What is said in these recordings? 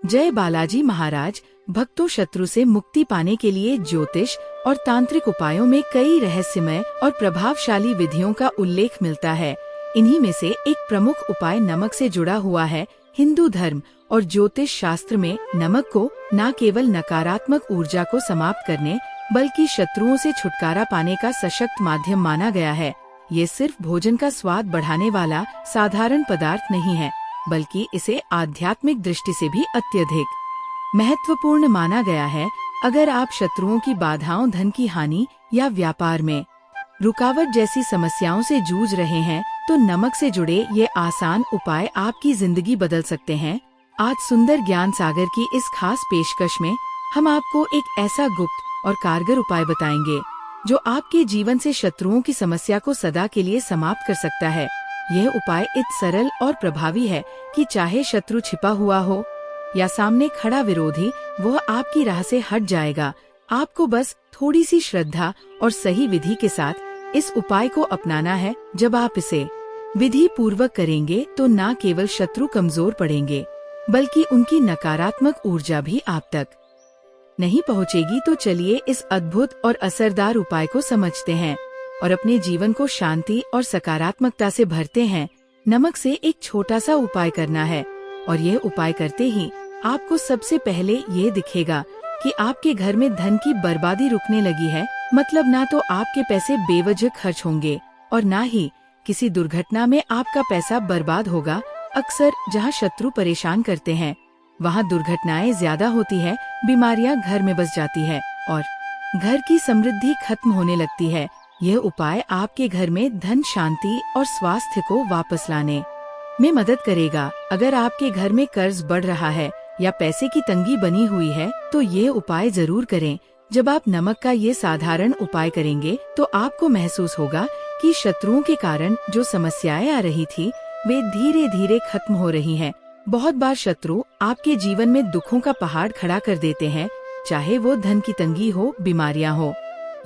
जय बालाजी महाराज भक्तों, शत्रु से मुक्ति पाने के लिए ज्योतिष और तांत्रिक उपायों में कई रहस्यमय और प्रभावशाली विधियों का उल्लेख मिलता है। इन्हीं में से एक प्रमुख उपाय नमक से जुड़ा हुआ है। हिंदू धर्म और ज्योतिष शास्त्र में नमक को न केवल नकारात्मक ऊर्जा को समाप्त करने बल्कि शत्रुओं से छुटकारा पाने का सशक्त माध्यम माना गया है। ये सिर्फ भोजन का स्वाद बढ़ाने वाला साधारण पदार्थ नहीं है, बल्कि इसे आध्यात्मिक दृष्टि से भी अत्यधिक महत्वपूर्ण माना गया है। अगर आप शत्रुओं की बाधाओं, धन की हानि या व्यापार में रुकावट जैसी समस्याओं से जूझ रहे हैं, तो नमक से जुड़े ये आसान उपाय आपकी जिंदगी बदल सकते हैं। आज सुंदर ज्ञान सागर की इस खास पेशकश में हम आपको एक ऐसा गुप्त और कारगर उपाय बताएंगे जो आपके जीवन से शत्रुओं की समस्या को सदा के लिए समाप्त कर सकता है। यह उपाय इतना सरल और प्रभावी है कि चाहे शत्रु छिपा हुआ हो या सामने खड़ा विरोधी, वह आपकी राह से हट जाएगा। आपको बस थोड़ी सी श्रद्धा और सही विधि के साथ इस उपाय को अपनाना है। जब आप इसे विधि पूर्वक करेंगे तो न केवल शत्रु कमजोर पड़ेंगे, बल्कि उनकी नकारात्मक ऊर्जा भी आप तक नहीं पहुंचेगी। तो चलिए इस अद्भुत और असरदार उपाय को समझते हैं और अपने जीवन को शांति और सकारात्मकता से भरते हैं। नमक से एक छोटा सा उपाय करना है और यह उपाय करते ही आपको सबसे पहले ये दिखेगा कि आपके घर में धन की बर्बादी रुकने लगी है। मतलब ना तो आपके पैसे बेवजह खर्च होंगे और ना ही किसी दुर्घटना में आपका पैसा बर्बाद होगा। अक्सर जहाँ शत्रु परेशान करते हैं, वहाँ दुर्घटनाएं ज्यादा होती है, बीमारियाँ घर में बस जाती है और घर की समृद्धि खत्म होने लगती है। यह उपाय आपके घर में धन, शांति और स्वास्थ्य को वापस लाने में मदद करेगा। अगर आपके घर में कर्ज बढ़ रहा है या पैसे की तंगी बनी हुई है, तो ये उपाय जरूर करें। जब आप नमक का ये साधारण उपाय करेंगे तो आपको महसूस होगा कि शत्रुओं के कारण जो समस्याएं आ रही थी, वे धीरे धीरे खत्म हो रही हैं। बहुत बार शत्रु आपके जीवन में दुखों का पहाड़ खड़ा कर देते हैं, चाहे वो धन की तंगी हो, बीमारियां हो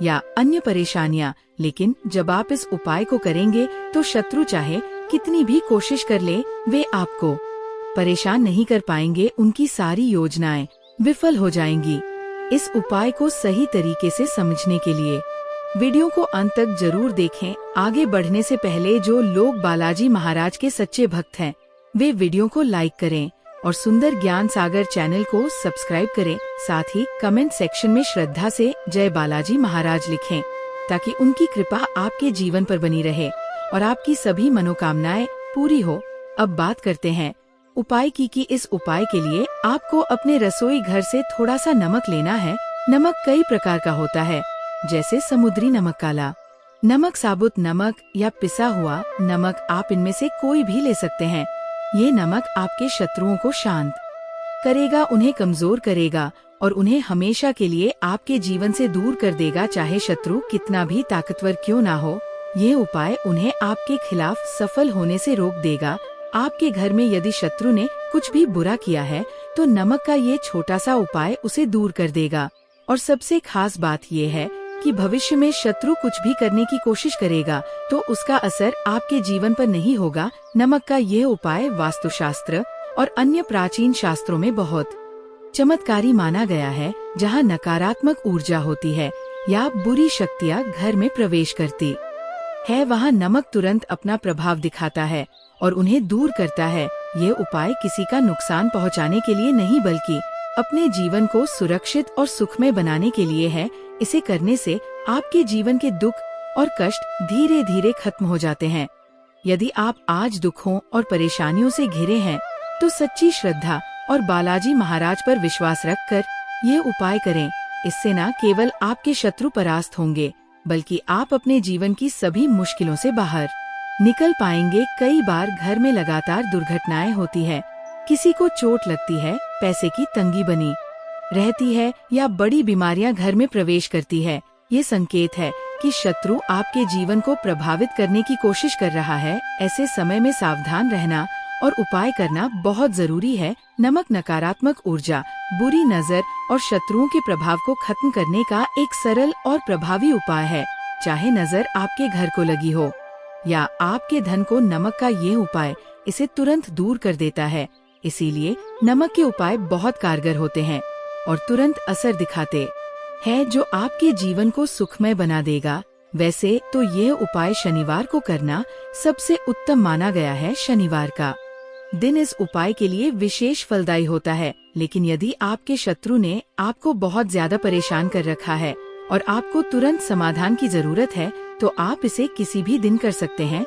या अन्य परेशानियां। लेकिन जब आप इस उपाय को करेंगे तो शत्रु चाहे कितनी भी कोशिश कर ले, वे आपको परेशान नहीं कर पाएंगे। उनकी सारी योजनाएं विफल हो जाएंगी। इस उपाय को सही तरीके से समझने के लिए वीडियो को अंत तक जरूर देखें। आगे बढ़ने से पहले जो लोग बालाजी महाराज के सच्चे भक्त हैं, वे वीडियो को लाइक करें और सुंदर ज्ञान सागर चैनल को सब्सक्राइब करें। साथ ही कमेंट सेक्शन में श्रद्धा से जय बालाजी महाराज लिखें, ताकि उनकी कृपा आपके जीवन पर बनी रहे और आपकी सभी मनोकामनाएं पूरी हो। अब बात करते हैं उपाय की। इस उपाय के लिए आपको अपने रसोई घर से थोड़ा सा नमक लेना है। नमक कई प्रकार का होता है, जैसे समुद्री नमक, काला नमक, साबुत नमक या पिसा हुआ नमक। आप इनमें से कोई भी ले सकते हैं। ये नमक आपके शत्रुओं को शांत करेगा, उन्हें कमजोर करेगा और उन्हें हमेशा के लिए आपके जीवन से दूर कर देगा, चाहे शत्रु कितना भी ताकतवर क्यों ना हो। ये उपाय उन्हें आपके खिलाफ सफल होने से रोक देगा। आपके घर में यदि शत्रु ने कुछ भी बुरा किया है, तो नमक का ये छोटा सा उपाय उसे दूर कर देगा। और सबसे खास बात ये है कि भविष्य में शत्रु कुछ भी करने की कोशिश करेगा, तो उसका असर आपके जीवन पर नहीं होगा। नमक का यह उपाय वास्तुशास्त्र और अन्य प्राचीन शास्त्रों में बहुत चमत्कारी माना गया है। जहाँ नकारात्मक ऊर्जा होती है या बुरी शक्तियाँ घर में प्रवेश करती है, वहाँ नमक तुरंत अपना प्रभाव दिखाता है और उन्हें दूर करता है। ये उपाय किसी का नुकसान पहुँचाने के लिए नहीं, बल्कि अपने जीवन को सुरक्षित और सुखमय बनाने के लिए है। इसे करने से आपके जीवन के दुख और कष्ट धीरे धीरे खत्म हो जाते हैं। यदि आप आज दुखों और परेशानियों से घिरे हैं, तो सच्ची श्रद्धा और बालाजी महाराज पर विश्वास रखकर ये उपाय करें। इससे न केवल आपके शत्रु परास्त होंगे, बल्कि आप अपने जीवन की सभी मुश्किलों से बाहर निकल पाएंगे। कई बार घर में लगातार दुर्घटनाएं होती है, किसी को चोट लगती है, पैसे की तंगी बनी रहती है या बड़ी बीमारियां घर में प्रवेश करती है। ये संकेत है कि शत्रु आपके जीवन को प्रभावित करने की कोशिश कर रहा है। ऐसे समय में सावधान रहना और उपाय करना बहुत जरूरी है। नमक नकारात्मक ऊर्जा, बुरी नजर और शत्रुओं के प्रभाव को खत्म करने का एक सरल और प्रभावी उपाय है। चाहे नजर आपके घर को लगी हो या आपके धन को, नमक का ये उपाय इसे तुरंत दूर कर देता है। इसीलिए नमक के उपाय बहुत कारगर होते हैं और तुरंत असर दिखाते हैं, जो आपके जीवन को सुखमय बना देगा। वैसे तो यह उपाय शनिवार को करना सबसे उत्तम माना गया है। शनिवार का दिन इस उपाय के लिए विशेष फलदायी होता है, लेकिन यदि आपके शत्रु ने आपको बहुत ज्यादा परेशान कर रखा है और आपको तुरंत समाधान की जरूरत है, तो आप इसे किसी भी दिन कर सकते हैं।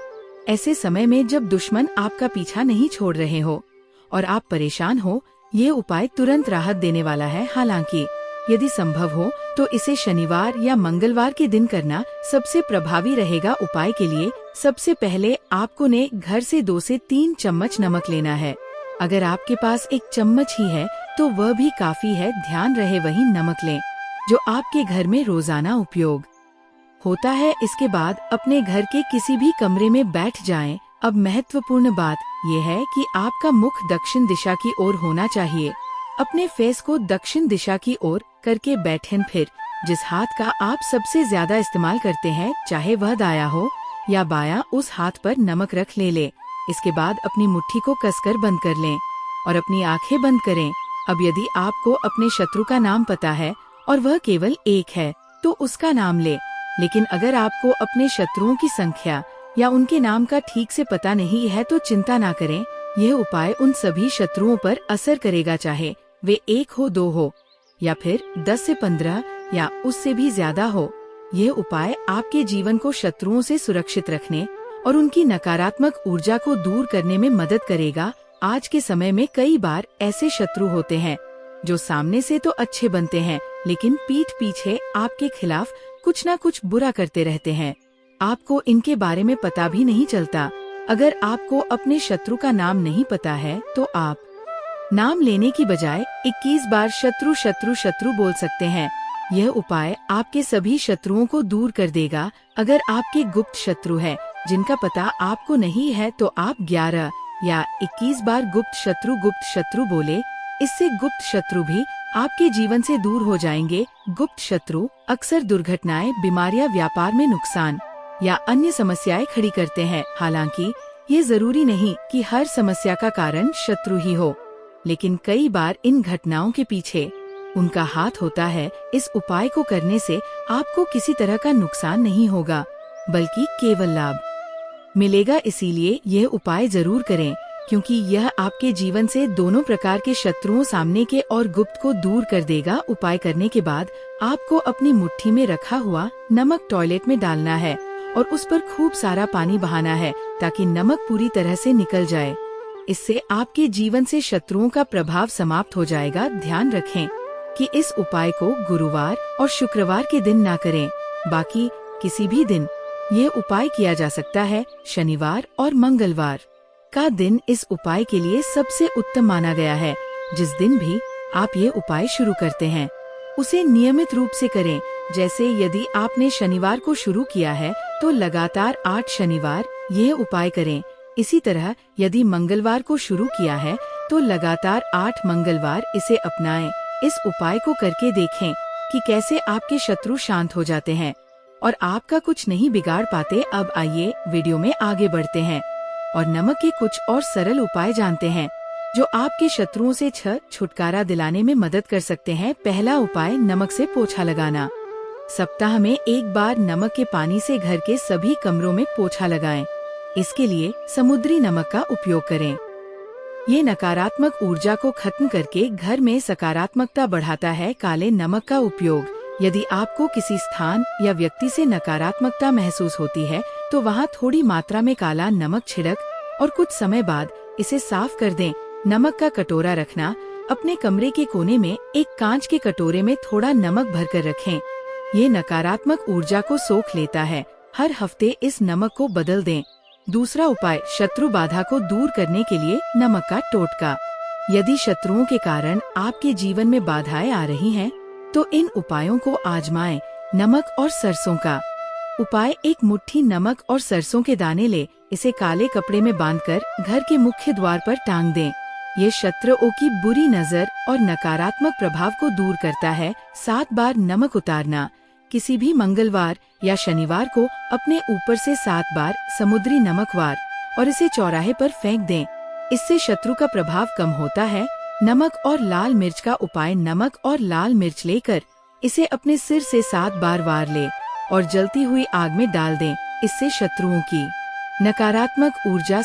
ऐसे समय में जब दुश्मन आपका पीछा नहीं छोड़ रहे हो और आप परेशान हो, ये उपाय तुरंत राहत देने वाला है। हालांकि यदि संभव हो तो इसे शनिवार या मंगलवार के दिन करना सबसे प्रभावी रहेगा। उपाय के लिए सबसे पहले आपको ने घर से 2 से 3 चम्मच नमक लेना है। अगर आपके पास 1 चम्मच ही है तो वह भी काफी है। ध्यान रहे वही नमक लें जो आपके घर में रोजाना उपयोग होता है। इसके बाद अपने घर के किसी भी कमरे में बैठ जाएं। अब महत्वपूर्ण बात यह है कि आपका मुख दक्षिण दिशा की ओर होना चाहिए। अपने फेस को दक्षिण दिशा की ओर करके बैठें। फिर जिस हाथ का आप सबसे ज्यादा इस्तेमाल करते हैं, चाहे वह दाया हो या बायां, उस हाथ पर नमक रख ले। इसके बाद अपनी मुट्ठी को कसकर बंद कर लें और अपनी आंखें बंद करें। अब यदि आपको अपने शत्रु का नाम पता है और वह केवल एक है, तो उसका नाम ले। लेकिन अगर आपको अपने शत्रुओं की संख्या या उनके नाम का ठीक से पता नहीं है, तो चिंता ना करें। यह उपाय उन सभी शत्रुओं पर असर करेगा, चाहे वे 1 हो, 2 हो या फिर 10 से 15 या उससे भी ज्यादा हो। यह उपाय आपके जीवन को शत्रुओं से सुरक्षित रखने और उनकी नकारात्मक ऊर्जा को दूर करने में मदद करेगा। आज के समय में कई बार ऐसे शत्रु होते हैं जो सामने से तो अच्छे बनते हैं, लेकिन पीठ पीछे आपके खिलाफ कुछ न कुछ बुरा करते रहते हैं। आपको इनके बारे में पता भी नहीं चलता। अगर आपको अपने शत्रु का नाम नहीं पता है, तो आप नाम लेने की बजाय 21 बार शत्रु शत्रु शत्रु बोल सकते हैं। यह उपाय आपके सभी शत्रुओं को दूर कर देगा। अगर आपके गुप्त शत्रु है जिनका पता आपको नहीं है, तो आप 11 या 21 बार गुप्त शत्रु बोले। इससे गुप्त शत्रु भी आपके जीवन से दूर हो जाएंगे। गुप्त शत्रु अक्सर दुर्घटनाएं, बीमारियां, व्यापार में नुकसान या अन्य समस्याएं खड़ी करते हैं। हालांकि ये जरूरी नहीं कि हर समस्या का कारण शत्रु ही हो, लेकिन कई बार इन घटनाओं के पीछे उनका हाथ होता है। इस उपाय को करने से आपको किसी तरह का नुकसान नहीं होगा, बल्कि केवल लाभ मिलेगा। इसीलिए यह उपाय जरूर करें, क्योंकि यह आपके जीवन से दोनों प्रकार के शत्रुओं, सामने के और गुप्त, को दूर कर देगा। उपाय करने के बाद आपको अपनी मुट्ठी में रखा हुआ नमक टॉयलेट में डालना है और उस पर खूब सारा पानी बहाना है, ताकि नमक पूरी तरह से निकल जाए। इससे आपके जीवन से शत्रुओं का प्रभाव समाप्त हो जाएगा। ध्यान रखें कि इस उपाय को गुरुवार और शुक्रवार के दिन ना करें, बाकी किसी भी दिन ये उपाय किया जा सकता है। शनिवार और मंगलवार का दिन इस उपाय के लिए सबसे उत्तम माना गया है। जिस दिन भी आप ये उपाय शुरू करते हैं, उसे नियमित रूप से करें। जैसे यदि आपने शनिवार को शुरू किया है, तो लगातार 8 शनिवार यह उपाय करें। इसी तरह यदि मंगलवार को शुरू किया है, तो लगातार 8 मंगलवार इसे अपनाएं। इस उपाय को करके देखें कि कैसे आपके शत्रु शांत हो जाते हैं और आपका कुछ नहीं बिगाड़ पाते। अब आइए वीडियो में आगे बढ़ते हैं और नमक के कुछ और सरल उपाय जानते हैं, जो आपके शत्रुओं से छुटकारा दिलाने में मदद कर सकते हैं। पहला उपाय, नमक से पोछा लगाना। सप्ताह में 1 बार नमक के पानी से घर के सभी कमरों में पोछा लगाएं। इसके लिए समुद्री नमक का उपयोग करें। ये नकारात्मक ऊर्जा को खत्म करके घर में सकारात्मकता बढ़ाता है। काले नमक का उपयोग, यदि आपको किसी स्थान या व्यक्ति से नकारात्मकता महसूस होती है, तो वहाँ थोड़ी मात्रा में काला नमक छिड़क और कुछ समय बाद इसे साफ कर दें। नमक का कटोरा रखना। अपने कमरे के कोने में एक कांच के कटोरे में थोड़ा नमक भरकर रखें। ये नकारात्मक ऊर्जा को सोख लेता है। हर हफ्ते इस नमक को बदल दें। दूसरा उपाय, शत्रु बाधा को दूर करने के लिए नमक का टोटका। यदि शत्रुओं के कारण आपके जीवन में बाधाएं आ रही हैं, तो इन उपायों को आजमाएं। नमक और सरसों का उपाय, एक मुट्ठी नमक और सरसों के दाने ले, इसे काले कपड़े में बांधकर घर के मुख्य द्वार पर टांग दें। ये शत्रुओं की बुरी नजर और नकारात्मक प्रभाव को दूर करता है। 7 बार नमक उतारना। किसी भी मंगलवार या शनिवार को अपने ऊपर से 7 बार समुद्री नमक वार और इसे चौराहे पर फेंक दें। इससे शत्रु का प्रभाव कम होता है। नमक और लाल मिर्च का उपाय। नमक और लाल मिर्च लेकर इसे अपने सिर से 7 बार वार ले और जलती हुई आग में डाल दें। इससे शत्रुओं की नकारात्मक ऊर्जा